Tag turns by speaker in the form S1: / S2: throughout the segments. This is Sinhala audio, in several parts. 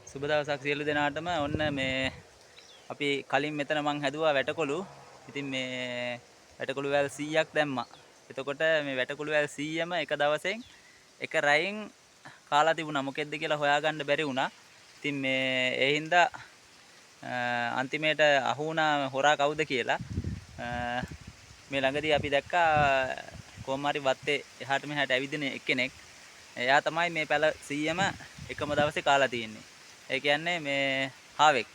S1: සුබ දවසක් සියලු දෙනාටම. ඔන්න මේ අපි කලින් මෙතන මං හැදුවා වැටකොළු. ඉතින් මේ වැටකොළු වැල් 100ක් දැම්මා. එතකොට මේ වැටකොළු වැල් 100ම එක දවසෙන් එක රැයෙන් කාලා තිබුණා. මොකෙද්ද කියලා හොයාගන්න බැරි වුණා. ඉතින් මේ ඒ හින්දා අන්තිමේට අහු වුණා හොරා කවුද කියලා. මේ ළඟදී අපි දැක්කා කොහොම හරි වත්තේ එහාට මෙහාට ඇවිදින එක්කෙනෙක්. එයා තමයි මේ පැල 100ම එකම දවසේ කාලා තියෙන්නේ. ඒ කියන්නේ මේ හාවෙක්.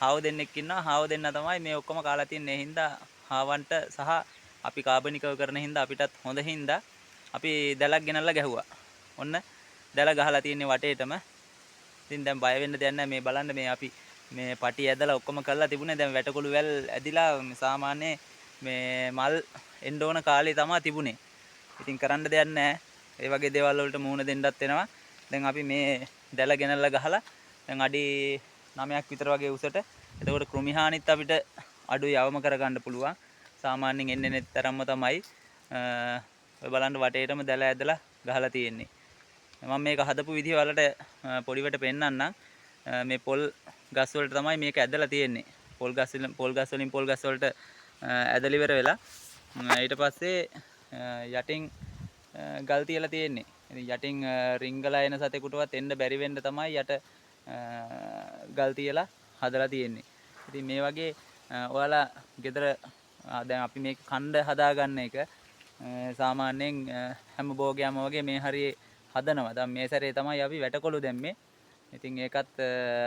S1: හාව දෙන්නෙක් ඉන්නවා. හාව දෙන්න තමයි මේ ඔක්කොම කාලා තින්නේ. ඒ හින්දා හාවන්ට සහ අපි කාබනිකව කරන හින්දා අපිටත් හොඳ හින්දා අපි දැලක් ගෙනල්ලා ගැහුවා. ඔන්න දැල ගහලා තින්නේ වටේටම. ඉතින් දැන් බය වෙන්න දෙයක් නැහැ. මේ බලන්න මේ අපි මේ පටි ඇදලා ඔක්කොම කරලා තිබුණේ. දැන් වැටකොළු වැල් ඇදිලා සාමාන්‍ය මේ මල් එන්න ඕන කාලේ තමයි තිබුණේ. ඉතින් කරන්න දෙයක් නැහැ. ඒ වගේ දේවල් වලට මුහුණ දෙන්නත් වෙනවා. දැන් අපි මේ දැල ගෙනල්ලා ගහලා දැන් අඩි 9ක් විතර වගේ උසට. එතකොට කෘමි හානිත් අපිට අඩුයි අවම කරගන්න පුළුවන්. සාමාන්‍යයෙන් එන්නේ නැති තරම්ම තමයි ඔය බලන්න වටේටම දැල ඇදලා ගහලා තියෙන්නේ. මම මේක හදපු විදිහ වලට පොඩිවට පෙන්නන්නම්. මේ පොල් ගස් වලට තමයි මේක ඇදලා තියෙන්නේ. පොල් ගස් වලට ඇදලා ඉවර වෙලා ඊට පස්සේ යටින් ගල් තියලා තියෙන්නේ. ඉතින් යටින් රිංගලා එන සතෙකුටවත් එන්න බැරි වෙන්න තමයි යට ගල් තියලා හදලා තියෙන්නේ. ඉතින් මේ වගේ ඔයාලා ගෙදර දැන් අපි මේ කණ්ඩ හදාගන්න එක සාමාන්‍යයෙන් හැම භෝගයක්ම වගේ මේ හරියේ හදනවා. දැන් මේ සැරේ තමයි අපි වැටකොළු දැම්මේ. ඉතින් ඒකත්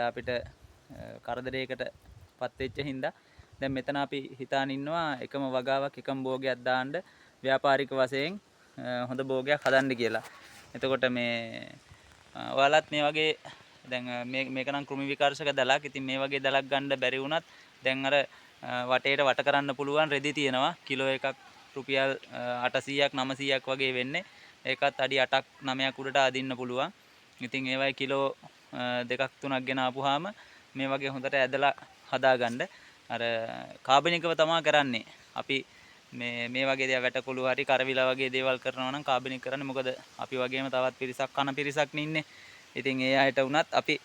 S1: අපිට කරදරයකටපත් වෙච්ච හින්දා දැන් මෙතන අපි හිතාන ඉන්නවා එකම වගාවක් එකම භෝගයක් දාන්න ව්‍යාපාරික වශයෙන් හොඳ භෝගයක් හදන්න කියලා. එතකොට මේ ඔයාලත් මේ වගේ දැන් මේක නම් කෘමි විකාශක දලක්. ඉතින් මේ වගේ දලක් ගන්න බැරි වුණත් දැන් අර වටේට වට කරන්න පුළුවන් රෙදි තියෙනවා. කිලෝ එකක් රුපියල් 800ක් 900ක් වගේ වෙන්නේ. ඒකත් අඩි 8ක් 9ක් උඩට අදින්න පුළුවන්. ඉතින් ඒවයි කිලෝ 2ක් 3ක් ගෙන ආපුවාම මේ වගේ හොඳට ඇදලා හදාගන්න. අර කාබනිකව තමයි කරන්නේ. අපි මේ වගේ දේවල් වැටකොළු හරි කරවිලා වගේ දේවල් කරනවා නම් කාබනික කරන්නේ. මොකද අපි වගේම තවත් පිරිසක් කන පිරිසක් ඉන්නේ. ඉතින් ඒ අයට වුණත් අපි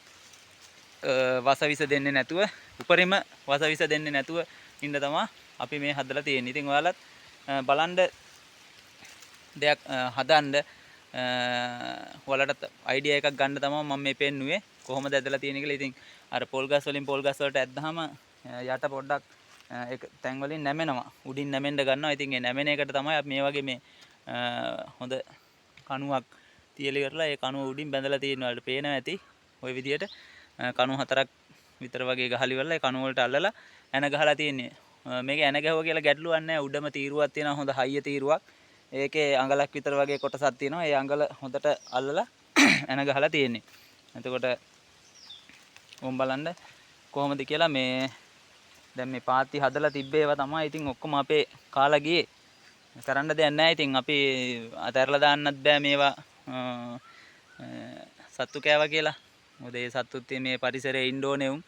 S1: වසවිස දෙන්නේ නැතුව උපරිම වසවිස දෙන්නේ නැතුව ඉන්න තමයි අපි මේ හදලා තියෙන්නේ. ඉතින් ඔයාලත් බලන්න දෙයක් හදන්න ඔයාලට අයිඩියා එකක් ගන්න තමයි මම මේ පෙන්නුවේ කොහොමද ඇදලා තියෙන්නේ කියලා. ඉතින් අර පොල් ගස් වලට ඇද්දාම යට පොඩ්ඩක් ඒක තැන් වලින් නැමෙනවා. උඩින් නැමෙන්න ගන්නවා. ඉතින් ඒ නැමෙන එකට තමයි අපි මේ වගේ මේ හොඳ කණුවක් තියලා ඉවරලා ඒ කණුව උඩින් බැඳලා තියෙනවා. වලට පේනවා ඇති. ওই විදියට කණු 4ක් විතර වගේ ගහලා ඉවරලා ඒ කණුව වලට අල්ලලා ඇන ගහලා තියෙන්නේ. මේක ඇන ගැහුවා කියලා ගැටලුවක් නැහැ. උඩම තීරුවක් තියෙනවා. හොඳ හයිය තීරුවක්. ඒකේ අඟලක් විතර වගේ කොටසක් තියෙනවා. ඒ අඟල හොඳට අල්ලලා ඇන ගහලා තියෙන්නේ. එතකොට උන් බලන්න කොහොමද කියලා මේ දැන් මේ පාත්ති හදලා තිබ්බේ ඒවා තමයි. ඉතින් ඔක්කොම අපේ කාලා ගියේ. කරන්න දෙයක් නැහැ. ඉතින් අපි අතහැරලා දාන්නත් බෑ මේවා සත්තු කෑවා කියලා. මොකද ඒ සත්තුත් මේ පරිසරයේ ඉන්න ඕනේ උන්.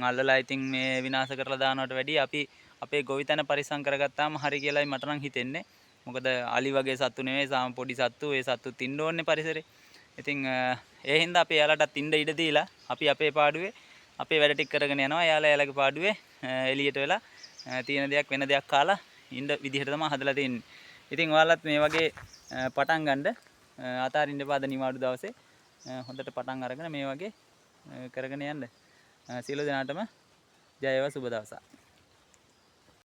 S1: අල්ලලා ඉතින් මේ විනාශ කරලා දානවට වැඩිය අපි අපේ ගොවිතැන පරිස්සම් කරගත්තාම හරි කියලායි මට නම් හිතෙන්නේ. මොකද අලි වගේ සත්තු නෙවෙයි සාම පොඩි සත්තු. ඒ සත්තුත් ඉන්න ඕනේ පරිසරේ. ඉතින් ඒ හින්දා අපි එයාලටත් ඉන්න ඉඩ දීලා අපි අපේ පාඩුවේ අපේ වැඩ ටික කරගෙන යනවා. එයාලා එයාලගේ පාඩුවේ එළියට වෙලා තියෙන දෙයක් වෙන දෙයක් කාලා ඉන්න විදිහට තමයි හදලා තියෙන්නේ. ඉතින් ඔයාලත් මේ වගේ පටන් ගන්න අතාරින්න එපා නිවාඩු දවසේ. හොඳට පටන් අරගෙන මේ වගේ කරගෙන යන්න. සියලු දෙනාටම ජය වේවා සුබ දවසක්.